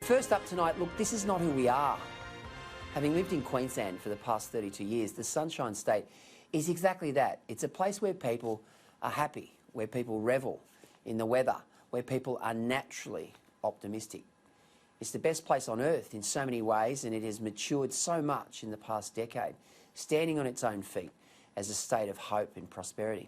First up tonight, look, this is not who we are. Having lived in Queensland for the past 32 years, the Sunshine State is exactly that. It's a place where people are happy, where people revel in the weather, where people are naturally optimistic. It's the best place on earth in so many ways, and it has matured so much in the past decade, standing on its own feet as a state of hope and prosperity.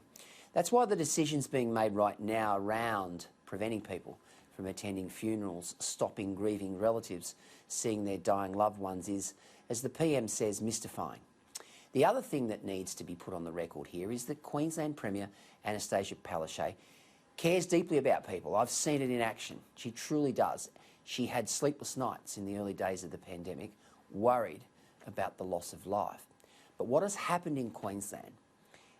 That's why the decisions being made right now around preventing people from attending funerals, stopping grieving relatives, seeing their dying loved ones is, as the PM says, mystifying. The other thing that needs to be put on the record here is that Queensland Premier Annastacia Palaszczuk cares deeply about people. I've seen it in action. She truly does. She had sleepless nights in the early days of the pandemic, worried about the loss of life. But what has happened in Queensland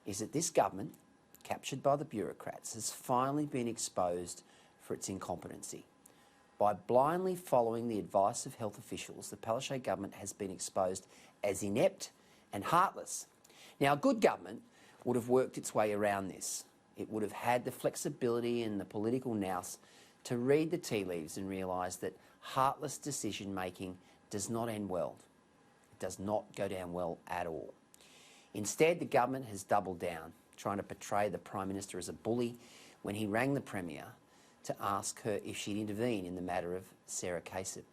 is that this government, captured by the bureaucrats, has finally been exposed for its incompetency. By blindly following the advice of health officials, the Palaszczuk government has been exposed as inept and heartless. Now, a good government would have worked its way around this. It would have had the flexibility and the political nous to read the tea leaves and realise that heartless decision-making does not end well. It does not go down well at all. Instead, the government has doubled down, trying to portray the Prime Minister as a bully when he rang the Premier to ask her if she'd intervene in the matter of Sarah Kasich.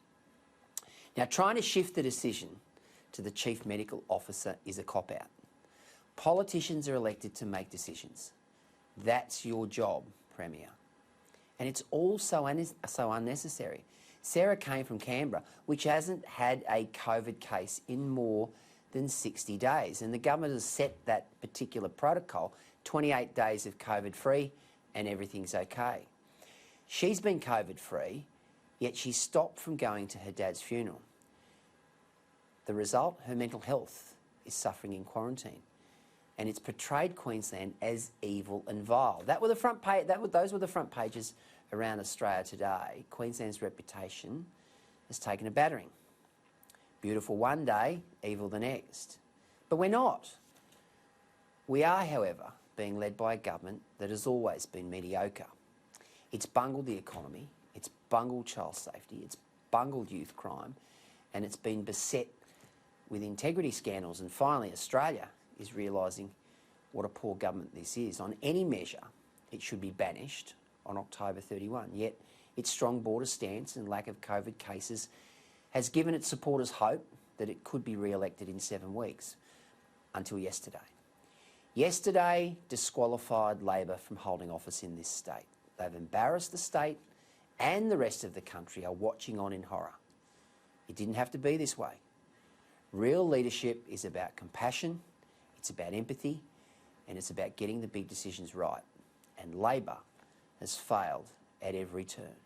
Now, trying to shift the decision to the Chief Medical Officer is a cop-out. Politicians are elected to make decisions. That's your job, Premier. And it's all so unnecessary. Sarah came from Canberra, which hasn't had a COVID case in more than 60 days. And the government has set that particular protocol, 28 days of COVID-free, and everything's okay. She's been COVID-free, yet she stopped from going to her dad's funeral. The result, her mental health is suffering in quarantine. And it's portrayed Queensland as evil and vile. Those were the front pages around Australia today. Queensland's reputation has taken a battering. Beautiful one day, evil the next. But we're not. We are, however, being led by a government that has always been mediocre. It's bungled the economy, it's bungled child safety, it's bungled youth crime, and it's been beset with integrity scandals. And finally, Australia is realising what a poor government this is. On any measure, it should be banished on October 31. Yet its strong border stance and lack of COVID cases has given its supporters hope that it could be re-elected in 7 weeks, until yesterday. Yesterday disqualified Labor from holding office in this state. They've embarrassed the state, and the rest of the country are watching on in horror. It didn't have to be this way. Real leadership is about compassion, it's about empathy, and it's about getting the big decisions right. And Labor has failed at every turn.